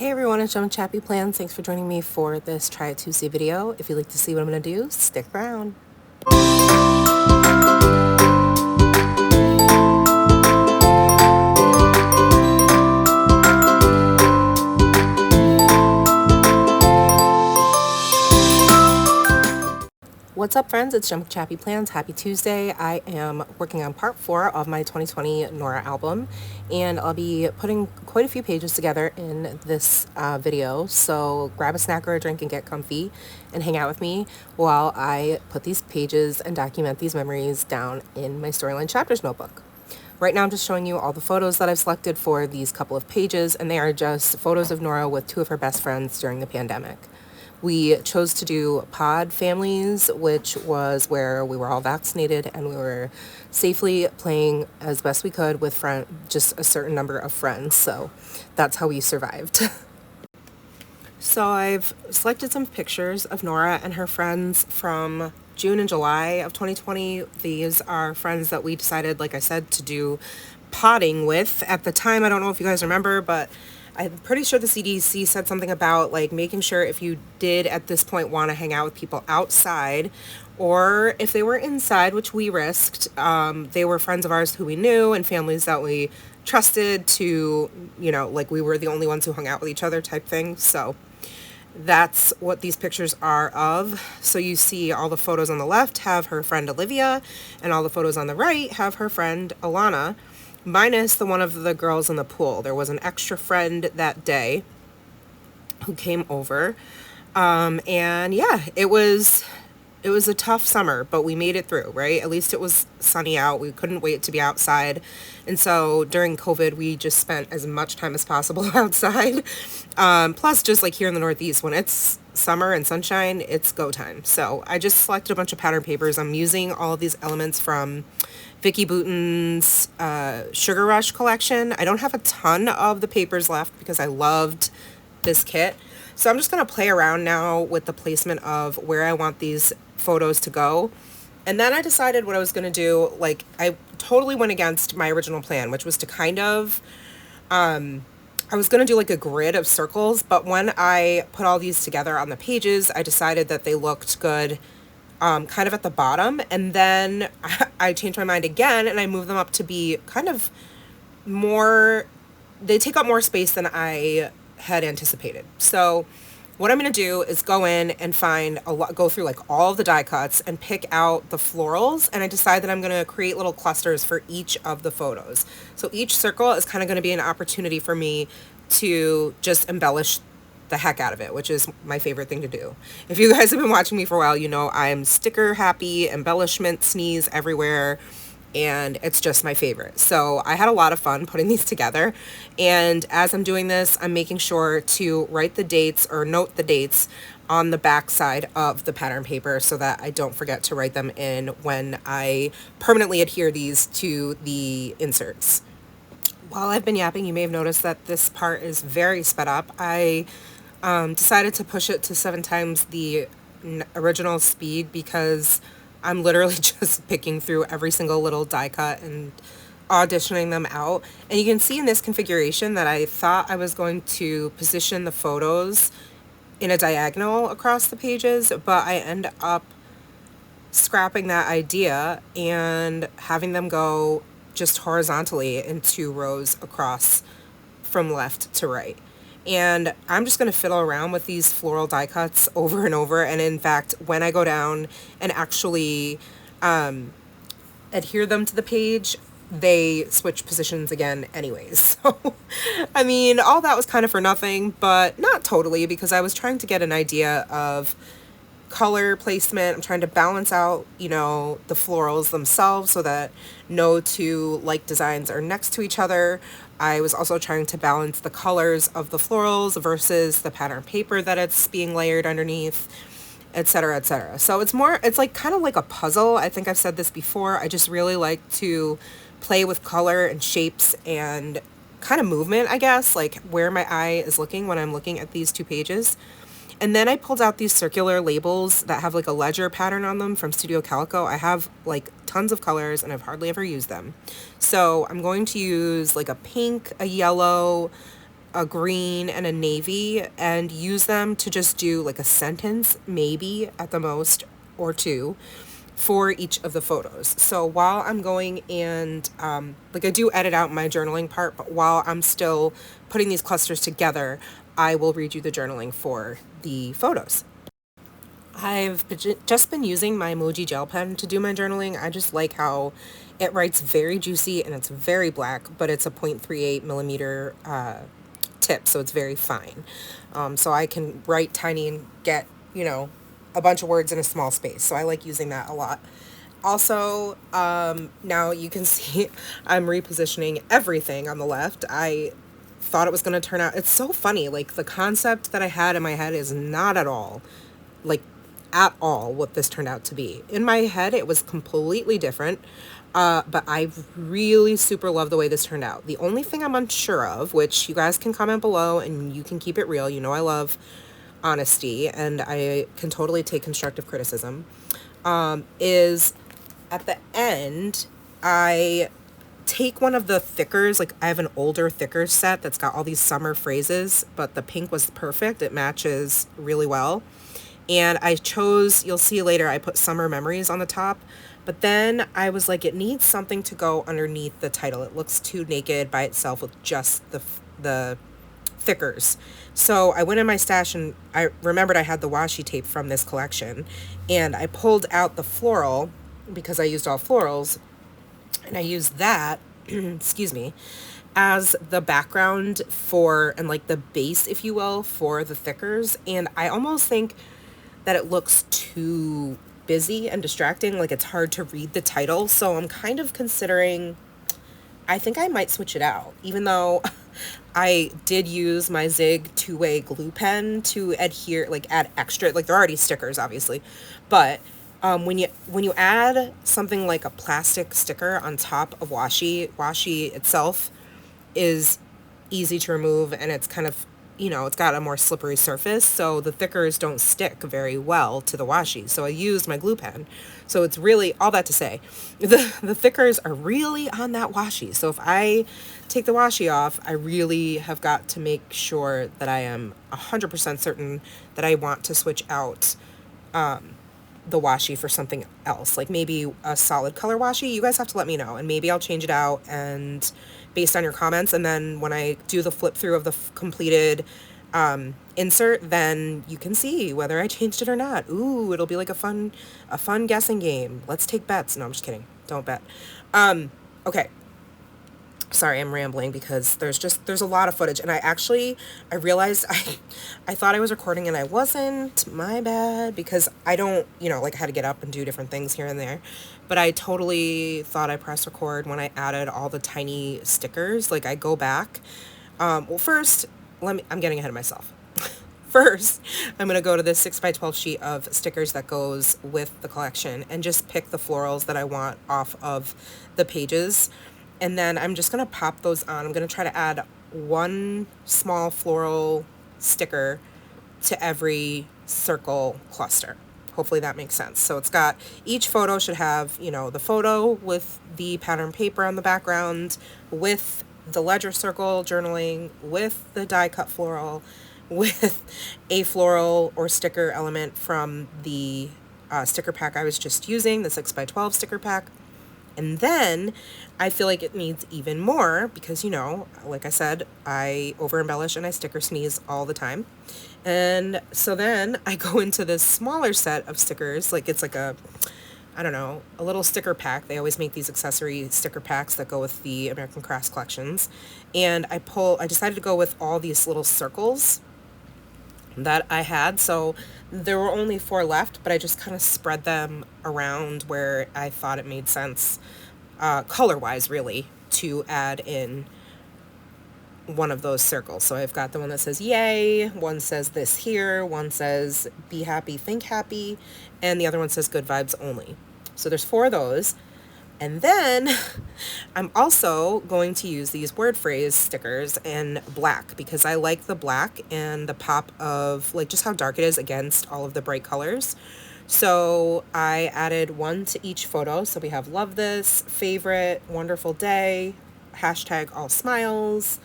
Hey everyone, it's ChappyPlans. Thanks for joining me for this Try It Tuesday video. If you'd like to see what I'm going to do, stick around. What's up, friends? It's ChappyPlans. Happy Tuesday. I am working on part 4 of my 2020 Norah album, and I'll be putting quite a few pages together in this video. So grab a snack or a drink and get comfy and hang out with me while I put these pages and document these memories down in my Storyline Chapters notebook. Right now I'm just showing you all the photos that I've selected for these couple of pages, and they are just photos of Norah with 2 of her best friends during the pandemic. We chose to do pod families, which was where we were all vaccinated and we were safely playing as best we could with just a certain number of friends. So that's how we survived. So I've selected some pictures of Norah and her friends from June and July of 2020. These are friends that we decided, like I said, to do podding with. At the time, I don't know if you guys remember, but I'm pretty sure the CDC said something about like making sure if you did at this point want to hang out with people outside, or if they were inside, which we risked, they were friends of ours who we knew and families that we trusted to, like we were the only ones who hung out with each other type thing. So that's what these pictures are of. So you see all the photos on the left have her friend Olivia, and all the photos on the right have her friend Alana, minus the one of the girls in the pool. There was an extra friend that day who came over. And yeah, it was a tough summer, but we made it through, right? At least it was sunny out. We couldn't wait to be outside. And so during COVID, we just spent as much time as possible outside. Plus, just like here in the Northeast, when it's summer and sunshine, it's go time. So I just selected a bunch of pattern papers. I'm using all of these elements from Vicky Bouton's Sugar Rush collection. I don't have a ton of the papers left because I loved this kit. So I'm just going to play around now with the placement of where I want these photos to go. And then I decided what I was going to do. Like, I totally went against my original plan, which was to kind of, I was going to do like a grid of circles, but when I put all these together on the pages, I decided that they looked good kind of at the bottom, and then I changed my mind again and I moved them up to be kind of more, they take up more space than I had anticipated. So what I'm going to do is go in and go through like all of the die cuts and pick out the florals, and I decide that I'm going to create little clusters for each of the photos. So each circle is kind of going to be an opportunity for me to just embellish the heck out of it, which is my favorite thing to do. If you guys have been watching me for a while, you know I'm sticker happy, embellishment sneeze everywhere, and it's just my favorite. So I had a lot of fun putting these together, and as I'm doing this, I'm making sure to write the dates or note the dates on the back side of the pattern paper so that I don't forget to write them in when I permanently adhere these to the inserts. While I've been yapping, you may have noticed that this part is very sped up. I decided to push it to 7 times the original speed because I'm literally just picking through every single little die cut and auditioning them out. And you can see in this configuration that I thought I was going to position the photos in a diagonal across the pages, but I end up scrapping that idea and having them go just horizontally in 2 rows across from left to right. And I'm just going to fiddle around with these floral die cuts over and over. And in fact, when I go down and actually adhere them to the page, they switch positions again anyways. So, I mean, all that was kind of for nothing, but not totally, because I was trying to get an idea of color placement. I'm trying to balance out, the florals themselves so that no 2 like designs are next to each other. I was also trying to balance the colors of the florals versus the pattern paper that it's being layered underneath, etc., etc. So it's like kind of like a puzzle. I think I've said this before. I just really like to play with color and shapes and kind of movement, I guess, like where my eye is looking when I'm looking at these 2 pages. And then I pulled out these circular labels that have like a ledger pattern on them from Studio Calico. I have like tons of colors and I've hardly ever used them. So I'm going to use like a pink, a yellow, a green and a navy and use them to just do like a sentence, maybe at the most, or two, for each of the photos. So while I'm going and like I do edit out my journaling part, but while I'm still putting these clusters together, I will read you the journaling for the photos. Just been using my emoji gel pen to do my journaling. I just like how it writes very juicy and it's very black, but it's a 0.38 millimeter tip, so it's very fine. So I can write tiny and get, a bunch of words in a small space. So I like using that a lot. Also, now you can see I'm repositioning everything on the left. I thought it was going to turn out, it's so funny, like the concept that I had in my head is not at all, like at all what this turned out to be. In my head, it was completely different, but I really super love the way this turned out. The only thing I'm unsure of, which you guys can comment below and you can keep it real, I love honesty and I can totally take constructive criticism, is at the end, I take one of the thickers, like I have an older thicker set that's got all these summer phrases, but the pink was perfect. It matches really well. And I chose, you'll see later, I put summer memories on the top, but then I was like, it needs something to go underneath the title. It looks too naked by itself with just the thickers. So I went in my stash and I remembered I had the washi tape from this collection and I pulled out the floral because I used all florals and I used that, excuse me, as the background for, and like the base, if you will, for the thickers. And I almost think that it looks too busy and distracting, like it's hard to read the title. So I'm kind of considering, I think I might switch it out, even though I did use my Zig two-way glue pen to adhere, like add extra, like they're already stickers obviously, but when you add something like a plastic sticker on top of washi itself is easy to remove and it's kind of, it's got a more slippery surface, so the thickers don't stick very well to the washi. So I used my glue pen. So it's really, all that to say, the thickers are really on that washi. So if I take the washi off, I really have got to make sure that I am 100% certain that I want to switch out the washi for something else, like maybe a solid color washi. You guys have to let me know and maybe I'll change it out and based on your comments, and then when I do the flip through of the completed insert, then you can see whether I changed it or not. Ooh, it'll be like a fun guessing game. Let's take bets. No, I'm just kidding. Don't bet. Okay. Sorry, I'm rambling because there's a lot of footage and I realized I thought I was recording and I wasn't. My bad, because I don't, like I had to get up and do different things here and there, but I totally thought I pressed record when I added all the tiny stickers. Like I go back, well first, I'm getting ahead of myself. First, I'm going to go to this 6x12 sheet of stickers that goes with the collection and just pick the florals that I want off of the pages. And then I'm just going to pop those on. I'm going to try to add one small floral sticker to every circle cluster. Hopefully that makes sense. So it's got, each photo should have, the photo with the pattern paper on the background, with the ledger circle journaling, with the die cut floral, with a floral or sticker element from the sticker pack I was just using, the 6x12 sticker pack. And then I feel like it needs even more because, like I said, I over embellish and I sticker sneeze all the time. And so then I go into this smaller set of stickers, like it's like a little sticker pack. They always make these accessory sticker packs that go with the American Crafts collections. And I decided to go with all these little circles that I had. So there were only 4 left, but I just kind of spread them around where I thought it made sense, color-wise really, to add in one of those circles. So I've got the one that says yay, one says this here, one says be happy, think happy, and the other one says good vibes only. So there's 4 of those. And then I'm also going to use these word phrase stickers in black because I like the black and the pop of like just how dark it is against all of the bright colors. So I added 1 to each photo. So we have love this, favorite, wonderful day, hashtag all smiles,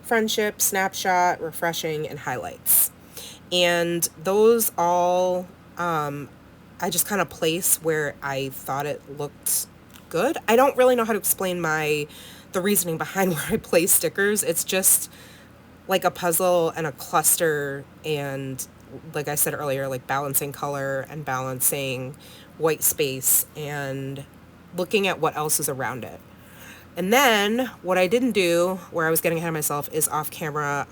friendship, snapshot, refreshing, and highlights. And those all, I just kind of place where I thought it looked good. I don't really know how to explain the reasoning behind where I place stickers. It's just like a puzzle and a cluster, and like I said earlier, like balancing color and balancing white space and looking at what else is around it. And then what I didn't do, where I was getting ahead of myself, is off camera.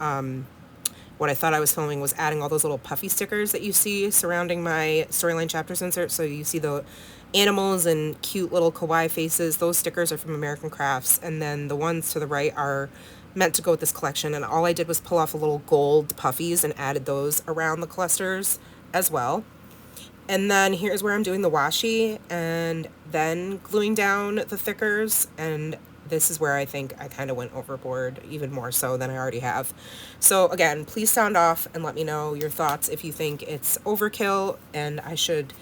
What I thought I was filming was adding all those little puffy stickers that you see surrounding my storyline chapters insert. So you see the animals and cute little kawaii faces. Those stickers are from American Crafts. And then the ones to the right are meant to go with this collection. And all I did was pull off a little gold puffies and added those around the clusters as well. And then here's where I'm doing the washi and then gluing down the thickers, and this is where I think I kind of went overboard, even more so than I already have. So again, please sound off and let me know your thoughts if you think it's overkill and I should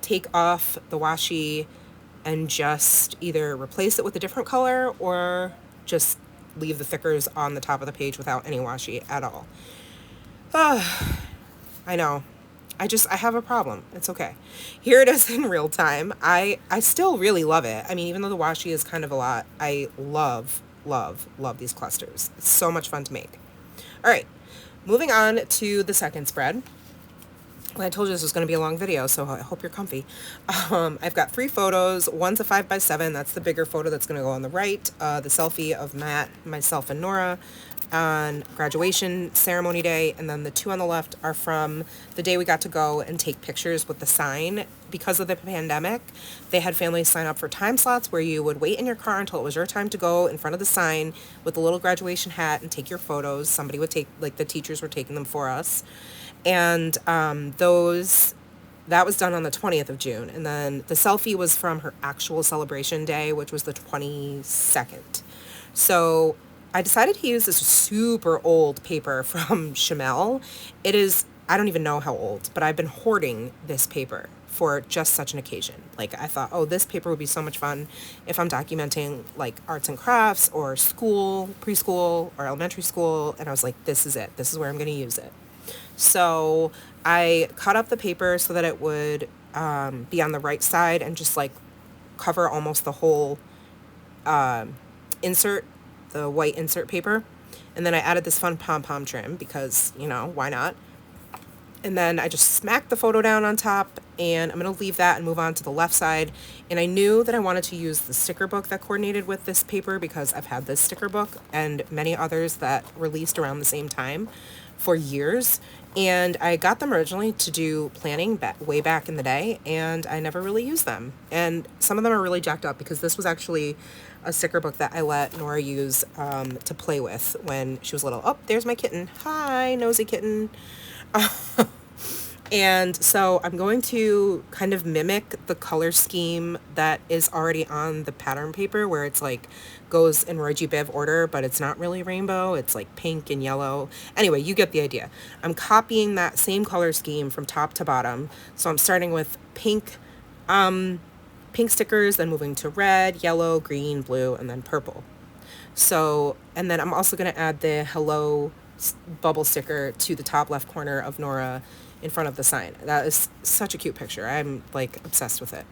take off the washi and just either replace it with a different color or just leave the thickers on the top of the page without any washi at all. I know. I have a problem. It's okay. Here it is in real time. I still really love it. I mean, even though the washi is kind of a lot, I love these clusters. It's so much fun to make. All right, moving on to the second spread. Well, I told you this was going to be a long video, so I hope you're comfy. I've got 3 photos. One's a 5x7. That's the bigger photo that's going to go on the right. The selfie of Matt, myself, and Nora on graduation ceremony day, and then the 2 on the left are from the day we got to go and take pictures with the sign. Because of the pandemic, they had families sign up for time slots where you would wait in your car until it was your time to go in front of the sign with a little graduation hat and take your photos. Somebody would take, like the teachers were taking them for us. And that was done on the 20th of June. And then the selfie was from her actual celebration day, which was the 22nd. So I decided to use this super old paper from Chamel. It is, I don't even know how old, but I've been hoarding this paper for just such an occasion. Like I thought, oh, this paper would be so much fun if I'm documenting like arts and crafts or school, preschool or elementary school. And I was like, this is it. This is where I'm going to use it. So I cut up the paper so that it would be on the right side and just like cover almost the whole insert, the white insert paper. And then I added this fun pom-pom trim because, you know, why not? And then I just smacked the photo down on top, and I'm going to leave that and move on to the left side. And I knew that I wanted to use the sticker book that coordinated with this paper because I've had this sticker book and many others that released around the same time for years. And I got them originally to do planning way back in the day, and I never really used them. And some of them are really jacked up because this was actually a sticker book that I let Nora use to play with when she was little. Oh, there's my kitten. Hi, nosy kitten. And so I'm going to kind of mimic the color scheme that is already on the pattern paper, where it's like goes in Roy G. Biv order, but it's not really rainbow. It's like pink and yellow. Anyway, you get the idea. I'm copying that same color scheme from top to bottom. So I'm starting with pink stickers, then moving to red, yellow, green, blue, and then purple. So, and then I'm also going to add the hello bubble sticker to the top left corner of Nora in front of the sign. That is such a cute picture. I'm like obsessed with it.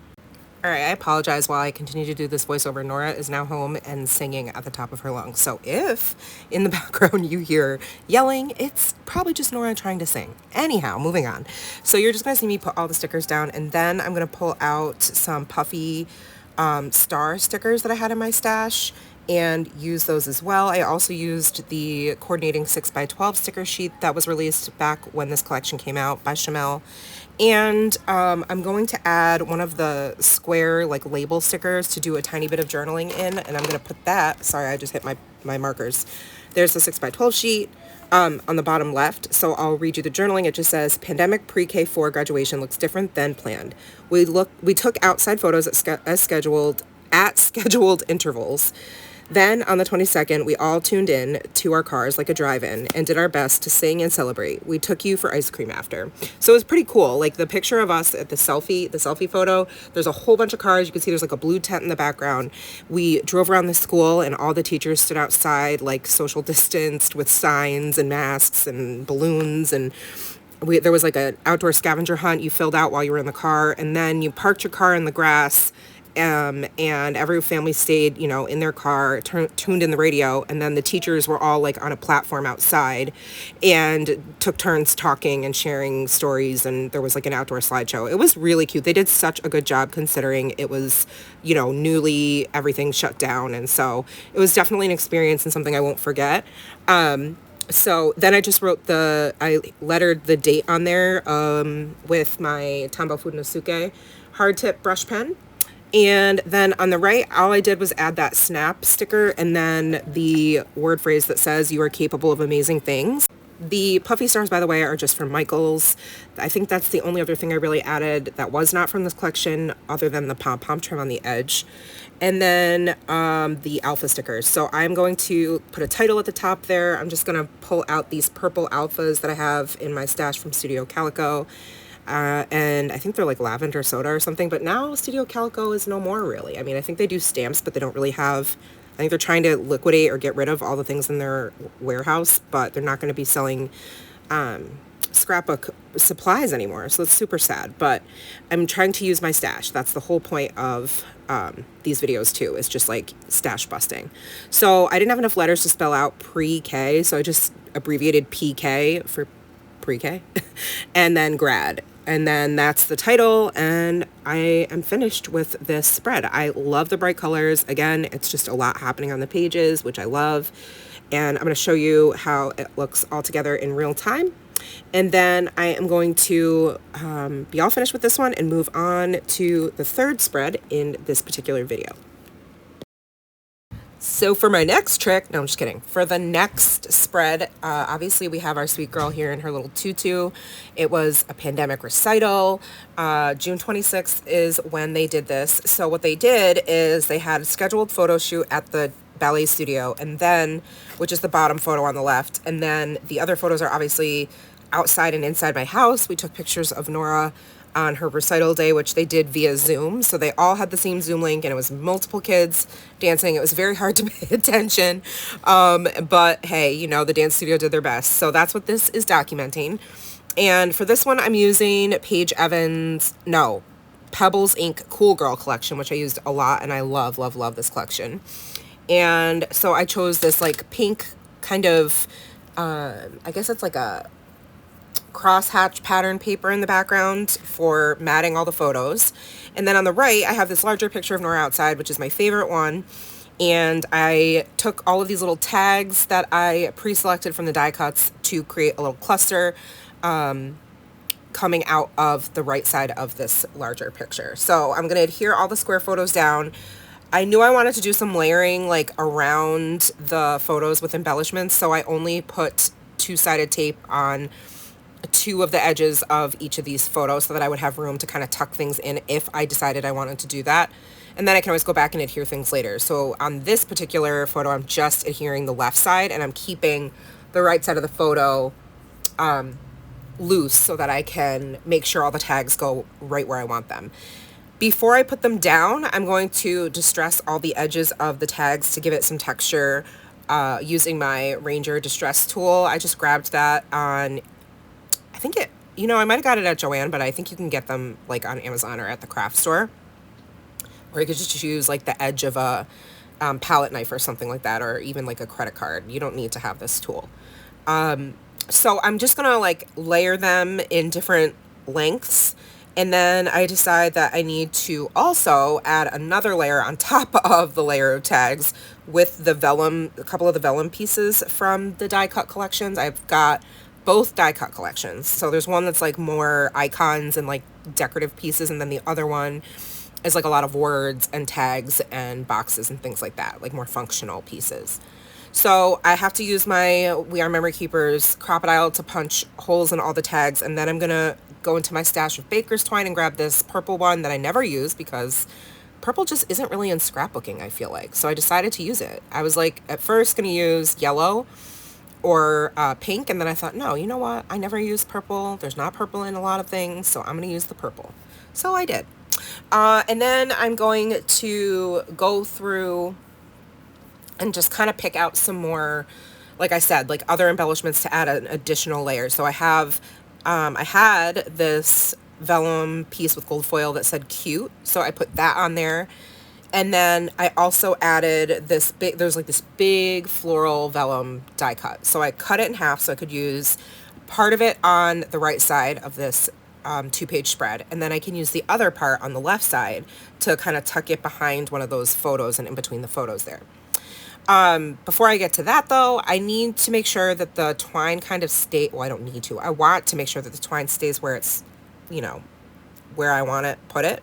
All right, I apologize while I continue to do this voiceover. Nora is now home and singing at the top of her lungs. So if in the background you hear yelling, it's probably just Nora trying to sing. Anyhow, moving on. So you're just going to see me put all the stickers down, and then I'm going to pull out some puffy star stickers that I had in my stash and use those as well. I also used the coordinating 6x12 sticker sheet that was released back when this collection came out by Chamel. And I'm going to add one of the square like label stickers to do a tiny bit of journaling in, and I'm going to put that, sorry, I just hit my markers. There's the 6x12 sheet on the bottom left. So I'll read you the journaling. It just says, pandemic pre-K4 graduation looks different than planned. We took outside photos at scheduled intervals. Then on the 22nd, we all tuned in to our cars like a drive-in and did our best to sing and celebrate. We took you for ice cream after. So it was pretty cool. Like the picture of us at the selfie photo, there's a whole bunch of cars. You can see there's like a blue tent in the background. We drove around the school and all the teachers stood outside like social distanced with signs and masks and balloons, and there was like an outdoor scavenger hunt you filled out while you were in the car, and then you parked your car in the grass, and every family stayed, in their car, tuned in the radio, and then the teachers were all like on a platform outside and took turns talking and sharing stories, and there was like an outdoor slideshow. It was really cute. They did such a good job considering it was, newly everything shut down, and so it was definitely an experience and something I won't forget. So then I just I lettered the date on there with my Tambo Funosuke hard tip brush pen. And then on the right, all I did was add that snap sticker and then the word phrase that says you are capable of amazing things. The puffy stars, by the way, are just from Michaels. I think that's the only other thing I really added that was not from this collection other than the pom-pom trim on the edge. And then the alpha stickers. So I'm going to put a title at the top there. I'm just going to pull out these purple alphas that I have in my stash from Studio Calico. And I think they're like lavender soda or something, but now Studio Calico is no more really. I mean, I think they do stamps, but they don't really have, I think they're trying to liquidate or get rid of all the things in their warehouse, but they're not going to be selling scrapbook supplies anymore. So it's super sad, but I'm trying to use my stash. That's the whole point of these videos too, is just like stash busting. So I didn't have enough letters to spell out pre-K, so I just abbreviated PK for pre-K and then grad. And then that's the title, and I am finished with this spread. I love the bright colors. Again, it's just a lot happening on the pages, which I love. And I'm going to show you how it looks all together in real time. And then I am going to be all finished with this one and move on to the third spread in this particular video. So for my next trick, no, I'm just kidding. For the next spread, obviously we have our sweet girl here in her little tutu. It was a pandemic recital. June 26th is when they did this. So what they did is they had a scheduled photo shoot at the ballet studio, and then, which is the bottom photo on the left, and then the other photos are obviously outside and inside my house. We took pictures of Norah on her recital day, which they did via Zoom. So they all had the same Zoom link, and it was multiple kids dancing. It was very hard to pay attention. But hey, the dance studio did their best. So that's what this is documenting. And for this one, I'm using Pebbles Ink Cool Girl collection, which I used a lot, and I love, love, love this collection. And so I chose this like pink kind of, I guess it's like a crosshatch pattern paper in the background for matting all the photos. And then on the right, I have this larger picture of Norah outside, which is my favorite one. And I took all of these little tags that I pre-selected from the die cuts to create a little cluster coming out of the right side of this larger picture. So I'm going to adhere all the square photos down. I knew I wanted to do some layering like around the photos with embellishments, so I only put two-sided tape on two of the edges of each of these photos so that I would have room to kind of tuck things in if I decided I wanted to do that. And then I can always go back and adhere things later. So on this particular photo, I'm just adhering the left side, and I'm keeping the right side of the photo loose so that I can make sure all the tags go right where I want them. Before I put them down, I'm going to distress all the edges of the tags to give it some texture using my Ranger Distress tool. I just grabbed that on, I think it, I might have got it at Joann, but I think you can get them like on Amazon or at the craft store. Or you could just use like the edge of a palette knife or something like that, or even like a credit card. You don't need to have this tool. So I'm just gonna like layer them in different lengths. And then I decide that I need to also add another layer on top of the layer of tags with the vellum, a couple of the vellum pieces from the die cut collections. I've got both die cut collections. So there's one that's like more icons and like decorative pieces, and then the other one is like a lot of words and tags and boxes and things like that, like more functional pieces. So I have to use my We Are Memory Keepers Crocodile to punch holes in all the tags, and then I'm gonna go into my stash of baker's twine and grab this purple one that I never use because purple just isn't really in scrapbooking, I feel like. So I decided to use it. I was like, at first going to use yellow or pink, and then I thought, no, you know what? I never use purple. There's not purple in a lot of things, so I'm going to use the purple. So I did. And then I'm going to go through and just kind of pick out some more, like I said, like other embellishments to add an additional layer. So I had this vellum piece with gold foil that said cute, so I put that on there. And then I also added this big, there's like this big floral vellum die cut. So I cut it in half so I could use part of it on the right side of this 2-page spread. And then I can use the other part on the left side to kind of tuck it behind one of those photos and in between the photos there. Before I get to that though, I need to make sure that the twine kind of well, I don't need to. I want to make sure that the twine stays where it's, you know, where I want it, put it.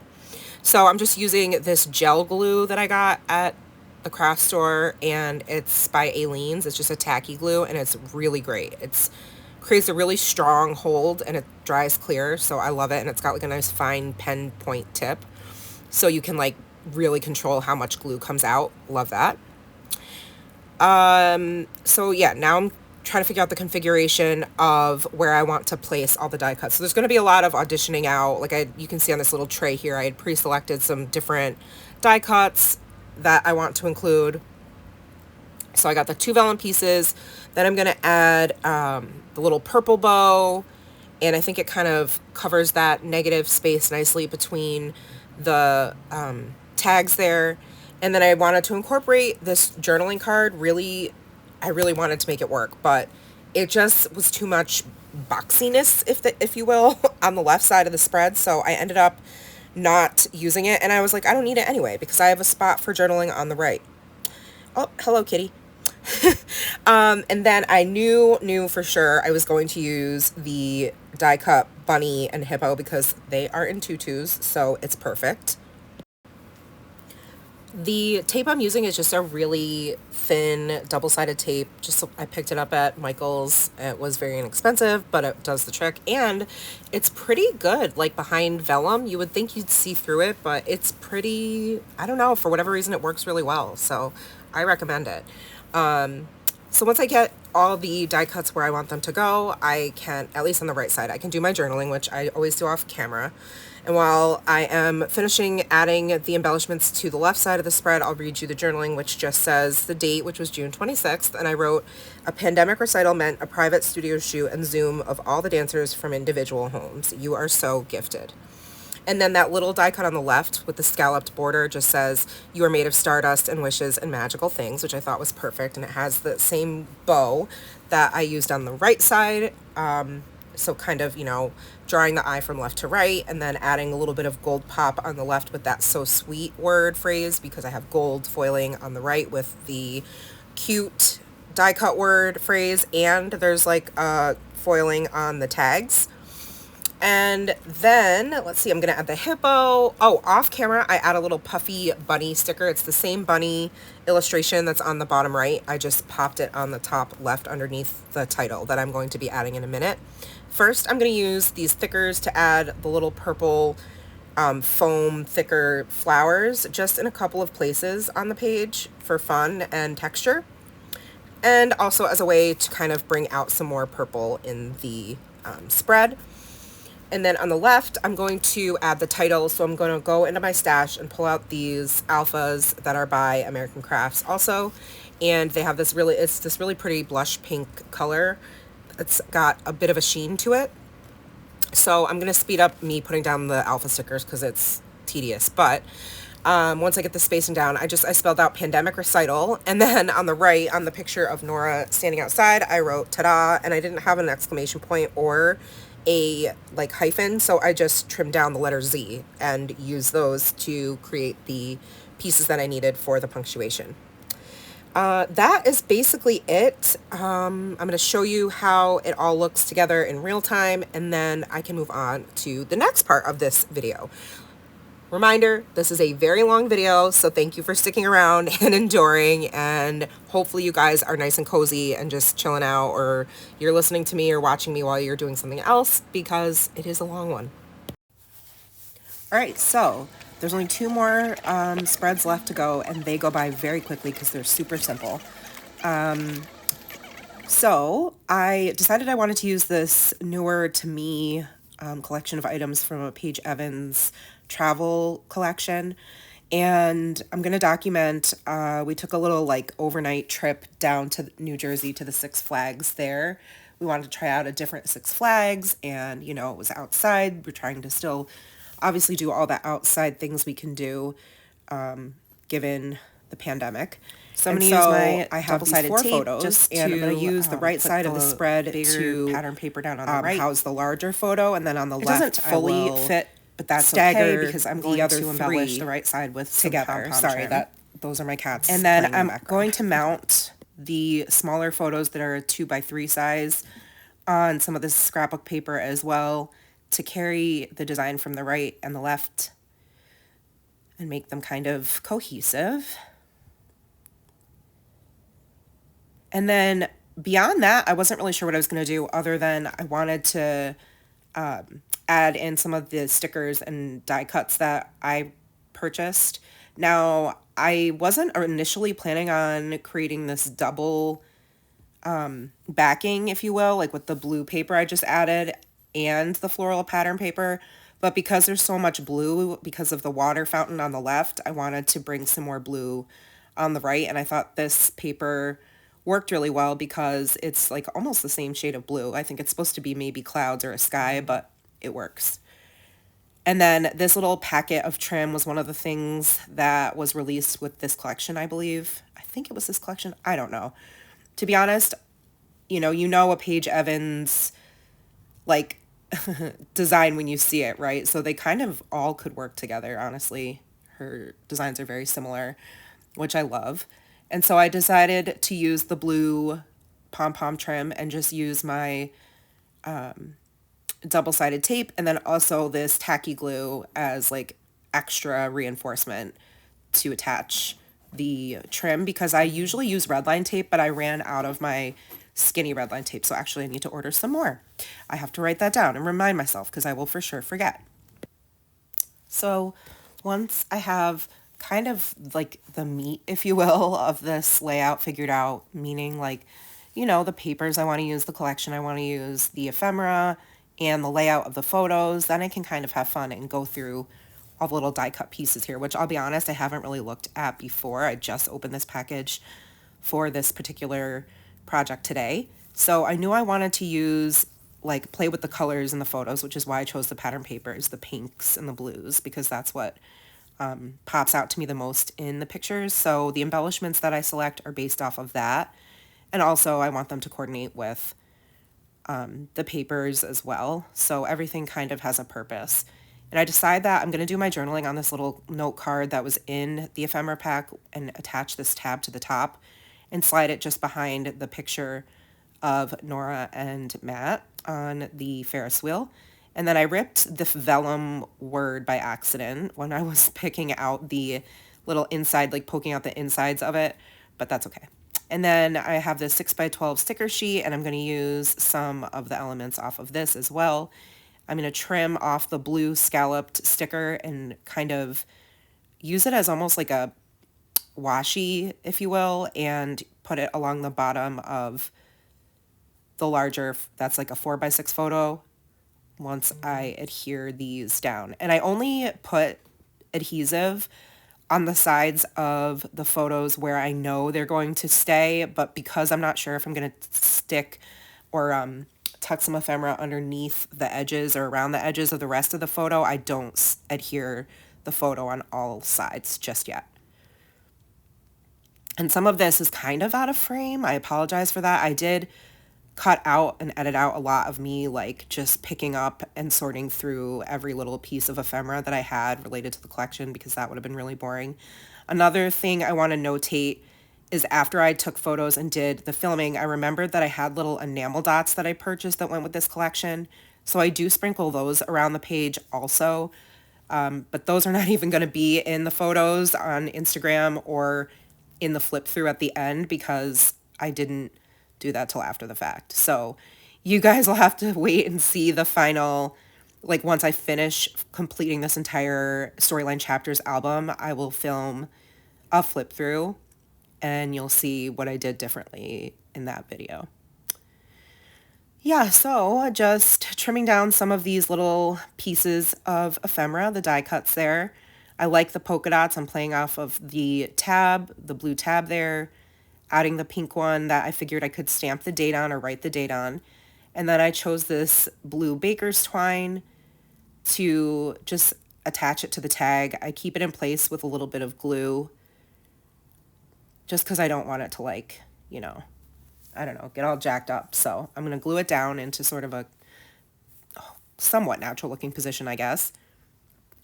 So I'm just using this gel glue that I got at the craft store, and it's by Aleene's. It's just a tacky glue, and it's really great. It's creates a really strong hold, and it dries clear, so I love it. And it's got like a nice fine pen point tip, so you can like really control how much glue comes out. Love that. So yeah, now I'm trying to figure out the configuration of where I want to place all the die cuts. So there's going to be a lot of auditioning out. Like you can see on this little tray here, I had pre-selected some different die cuts that I want to include. So I got the 2 vellum pieces. Then I'm going to add the little purple bow, and I think it kind of covers that negative space nicely between the tags there. And then I wanted to incorporate this journaling card. I really wanted to make it work, but it just was too much boxiness, if you will, on the left side of the spread. So I ended up not using it, and I was like, I don't need it anyway because I have a spot for journaling on the right. Oh, hello, kitty. And then I knew for sure I was going to use the die cut bunny and hippo because they are in tutus, so it's perfect. The tape I'm using is just a really thin double-sided tape. I picked it up at Michael's. It was very inexpensive, but it does the trick, and it's pretty good. Like behind vellum, you would think you'd see through it, but it's pretty, I don't know, for whatever reason it works really well, so I recommend it. So once I get all the die cuts where I want them to go, I can, at least on the right side, I can do my journaling, which I always do off camera. And while I am finishing adding the embellishments to the left side of the spread, I'll read you the journaling, which just says the date, which was June 26th. And I wrote, a pandemic recital meant a private studio shoot and Zoom of all the dancers from individual homes. You are so gifted. And then that little die cut on the left with the scalloped border just says, you are made of stardust and wishes and magical things, which I thought was perfect. And it has the same bow that I used on the right side. So kind of, you know, drawing the eye from left to right, and then adding a little bit of gold pop on the left with that so sweet word phrase, because I have gold foiling on the right with the cute die cut word phrase, and there's like foiling on the tags. And then, let's see, I'm going to add the hippo. Oh, off camera, I add a little puffy bunny sticker. It's the same bunny illustration that's on the bottom right. I just popped it on the top left underneath the title that I'm going to be adding in a minute. First, I'm going to use these thickers to add the little purple foam thicker flowers just in a couple of places on the page for fun and texture. And also as a way to kind of bring out some more purple in the spread. And then on the left, I'm going to add the title. So I'm going to go into my stash and pull out these alphas that are by American Crafts also. And they have this it's this really pretty blush pink color. It's got a bit of a sheen to it. So I'm going to speed up me putting down the alpha stickers because it's tedious. But once I get the spacing down, I spelled out pandemic recital. And then on the right, on the picture of Norah standing outside, I wrote ta-da. And I didn't have an exclamation point or a like hyphen, so I just trimmed down the letter Z and used those to create the pieces that I needed for the punctuation. That is basically it. I'm going to show you how it all looks together in real time, and then I can move on to the next part of this video. Reminder, this is a very long video, so thank you for sticking around and enduring, and hopefully you guys are nice and cozy and just chilling out, or you're listening to me or watching me while you're doing something else, because it is a long one. All right, so There's only 2 more spreads left to go, and they go by very quickly because they're super simple. So I decided I wanted to use this newer to me collection of items from a Paige Evans travel collection. And I'm going to document, we took a little like overnight trip down to New Jersey to the Six Flags there. We wanted to try out a different Six Flags, and, you know, it was outside. We're trying to still obviously do all the outside things we can do given the pandemic. So I'm going to use my double-sided tape photos, and I'm going to use the right side of the spread to pattern paper down on the right, house the larger photo, and then on the left doesn't fully fit, but that's staggered okay because I'm going to embellish the right side with together. Sorry, that those are my cats. And then I'm going to mount the smaller photos that are a 2x3 size on some of this scrapbook paper as well to carry the design from the right and the left and make them kind of cohesive. And then beyond that, I wasn't really sure what I was going to do other than I wanted to add in some of the stickers and die cuts that I purchased. Now, I wasn't initially planning on creating this double backing, if you will, like with the blue paper I just added and the floral pattern paper. But because there's so much blue because of the water fountain on the left, I wanted to bring some more blue on the right. And I thought this paper worked really well because it's like almost the same shade of blue. I think it's supposed to be maybe clouds or a sky, but it works. And then this little packet of trim was one of the things that was released with this collection, I believe. I think it was this collection. I don't know. To be honest, you know a Paige Evans, like, design when you see it, right? So they kind of all could work together, honestly. Her designs are very similar, which I love. And so I decided to use the blue pom-pom trim and just use my double-sided tape and then also this tacky glue as like extra reinforcement to attach the trim because I usually use redline tape, but I ran out of my skinny redline tape. So actually I need to order some more. I have to write that down and remind myself because I will for sure forget. So once I have kind of like the meat, if you will, of this layout figured out, meaning like, you know, the papers I want to use, the collection I want to use, the ephemera, and the layout of the photos, then I can kind of have fun and go through all the little die cut pieces here, which I'll be honest, I haven't really looked at before. I just opened this package for this particular project today. So I knew I wanted to use, like, play with the colors in the photos, which is why I chose the pattern papers, the pinks and the blues, because that's what pops out to me the most in the pictures. So the embellishments that I select are based off of that. And also I want them to coordinate with the papers as well. So everything kind of has a purpose. And I decide that I'm going to do my journaling on this little note card that was in the ephemera pack and attach this tab to the top and slide it just behind the picture of Norah and Matt on the Ferris wheel. And then I ripped the vellum word by accident when I was picking out the little inside, like poking out the insides of it, but that's okay. And then I have this 6x12 sticker sheet, and I'm going to use some of the elements off of this as well. I'm going to trim off the blue scalloped sticker and kind of use it as almost like a washi, if you will, and put it along the bottom of the larger, that's like a 4x6 photo, once I adhere these down. And I only put adhesive on the sides of the photos where I know they're going to stay, but because I'm not sure if I'm going to stick or tuck some ephemera underneath the edges or around the edges of the rest of the photo, I don't adhere the photo on all sides just yet. And some of this is kind of out of frame. I apologize for that. I did cut out and edit out a lot of me like just picking up and sorting through every little piece of ephemera that I had related to the collection because that would have been really boring. Another thing I want to notate is after I took photos and did the filming, I remembered that I had little enamel dots that I purchased that went with this collection. So I do sprinkle those around the page also. But those are not even going to be in the photos on Instagram or in the flip through at the end because I didn't do that till after the fact. So you guys will have to wait and see the final like once I finish completing this entire Storyline Chapters album, I will film a flip through and you'll see what I did differently in that video. Yeah, so just trimming down some of these little pieces of ephemera, the die cuts there. I like the polka dots. I'm playing off of the tab, the blue tab there, adding the pink one that I figured I could stamp the date on or write the date on. And then I chose this blue baker's twine to just attach it to the tag. I keep it in place with a little bit of glue just because I don't want it to, like, you know, I don't know, get all jacked up. So I'm going to glue it down into sort of a somewhat natural looking position, I guess.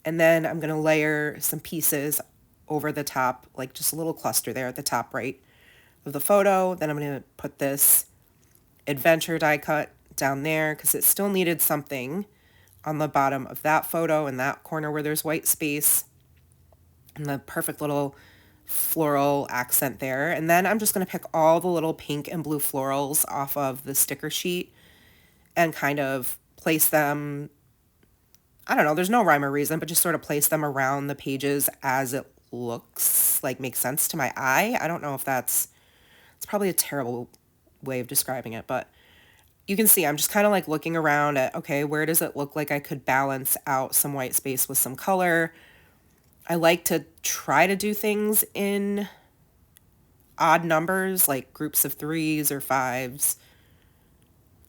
And then I'm going to layer some pieces over the top, like just a little cluster there at the top right of the photo. Then I'm going to put this adventure die cut down there because it still needed something on the bottom of that photo in that corner where there's white space, and the perfect little floral accent there. And then I'm just going to pick all the little pink and blue florals off of the sticker sheet and kind of place them, I don't know, there's no rhyme or reason, but just sort of place them around the pages as it looks like makes sense to my eye. I don't know if it's probably a terrible way of describing it, but you can see I'm just kind of like looking around at, okay, where does it look like I could balance out some white space with some color? I like to try to do things in odd numbers, like groups of 3s or 5s.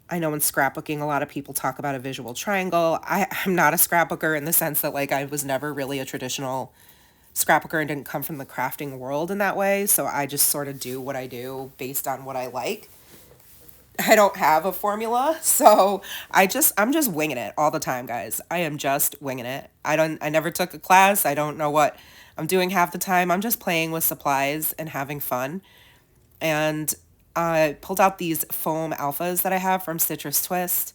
I know in scrapbooking, a lot of people talk about a visual triangle. I'm not a scrapbooker in the sense that, like, I was never really a traditional scrapbooker and didn't come from the crafting world in that way. So I just sort of do what I do based on what I like. I don't have a formula, so I'm just winging it all the time, guys. I am just winging it. I never took a class. I don't know what I'm doing half the time. I'm just playing with supplies and having fun. And I pulled out these foam alphas that I have from Citrus Twist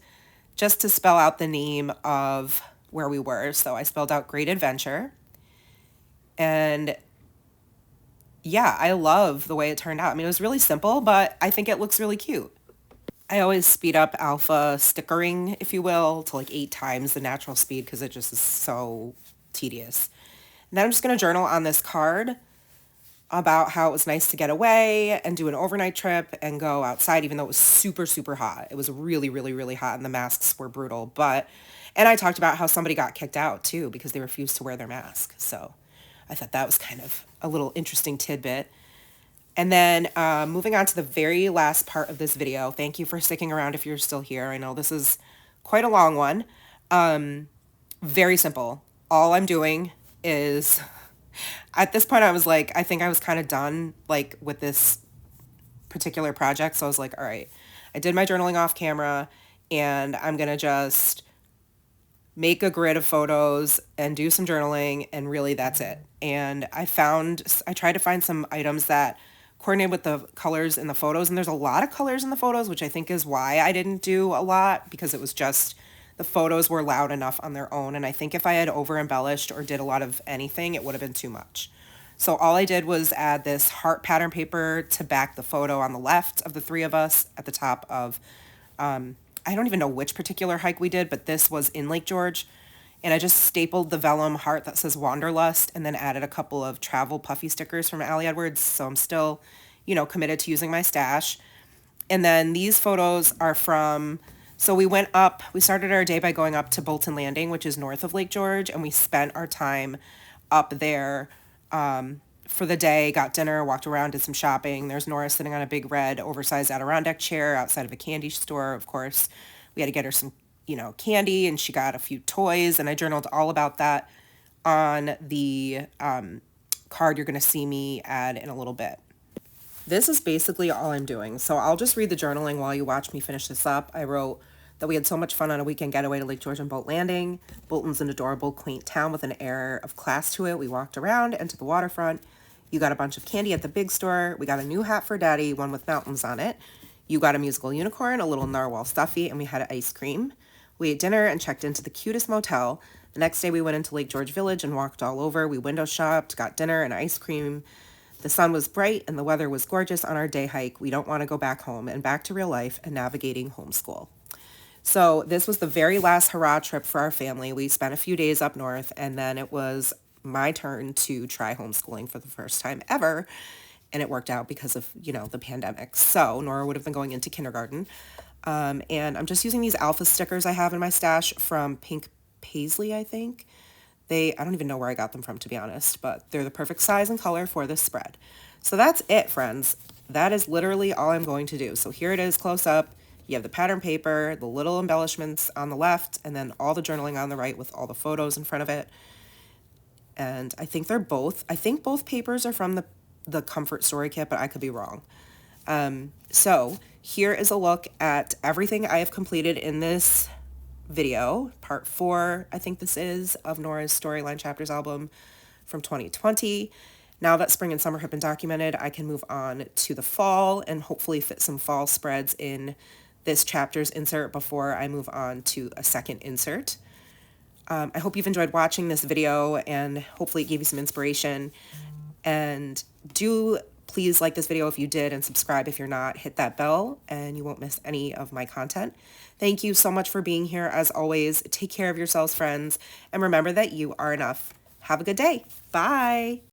just to spell out the name of where we were. So I spelled out Great Adventure. And yeah, I love the way it turned out. I mean, it was really simple, but I think it looks really cute. I always speed up alpha stickering, if you will, to like 8 times the natural speed because it just is so tedious. And then I'm just going to journal on this card about how it was nice to get away and do an overnight trip and go outside, even though it was super, super hot. It was really, really, really hot and the masks were brutal. And I talked about how somebody got kicked out too because they refused to wear their mask. So I thought that was kind of a little interesting tidbit. And then moving on to the very last part of this video. Thank you for sticking around if you're still here. I know this is quite a long one. Very simple. All I'm doing is, at this point I was like, I think I was kind of done like with this particular project. So I was like, all right, I did my journaling off camera and I'm going to just make a grid of photos and do some journaling, and really that's it. And I tried to find some items that coordinate with the colors in the photos, and there's a lot of colors in the photos, which I think is why I didn't do a lot, because it was just the photos were loud enough on their own, and I think if I had over embellished or did a lot of anything, it would have been too much. So all I did was add this heart pattern paper to back the photo on the left of the 3 of us at the top of I don't even know which particular hike we did, but this was in Lake George. And I just stapled the vellum heart that says Wanderlust and then added a couple of travel puffy stickers from Allie Edwards. So I'm still, you know, committed to using my stash. And then these photos are from, so we started our day by going up to Bolton Landing, which is north of Lake George. And we spent our time up there for the day, got dinner, walked around, did some shopping. There's Nora sitting on a big red oversized Adirondack chair outside of a candy store. Of course, we had to get her some, you know, candy, and she got a few toys, and I journaled all about that on the card you're going to see me add in a little bit. This is basically all I'm doing. So I'll just read the journaling while you watch me finish this up. I wrote that we had so much fun on a weekend getaway to Lake George and Boat Landing. Bolton's an adorable, quaint town with an air of class to it. We walked around and to the waterfront. You got a bunch of candy at the big store. We got a new hat for Daddy, one with mountains on it. You got a musical unicorn, a little narwhal stuffy, and we had ice cream. We ate dinner and checked into the cutest motel. The next day we went into Lake George Village and walked all over. We window shopped, got dinner and ice cream. The sun was bright and the weather was gorgeous on our day hike. We don't want to go back home and back to real life and navigating homeschool. So this was the very last hurrah trip for our family. We spent a few days up north, and then it was my turn to try homeschooling for the first time ever. And it worked out because of, the pandemic. So Nora would have been going into kindergarten. And I'm just using these alpha stickers I have in my stash from Pink Paisley, I think. I don't even know where I got them from, to be honest, but they're the perfect size and color for this spread. So that's it, friends. That is literally all I'm going to do. So here it is close up. You have the pattern paper, the little embellishments on the left, and then all the journaling on the right with all the photos in front of it. And I think both papers are from the Comfort Story kit, but I could be wrong. So here is a look at everything I have completed in this video, part 4, I think this is, of Norah's Storyline Chapters album from 2020. Now that spring and summer have been documented, I can move on to the fall and hopefully fit some fall spreads in this chapters insert before I move on to a second insert. I hope you've enjoyed watching this video, and hopefully it gave you some inspiration. And do please like this video if you did, and subscribe if you're not. Hit that bell and you won't miss any of my content. Thank you so much for being here. As always, take care of yourselves, friends, and remember that you are enough. Have a good day. Bye.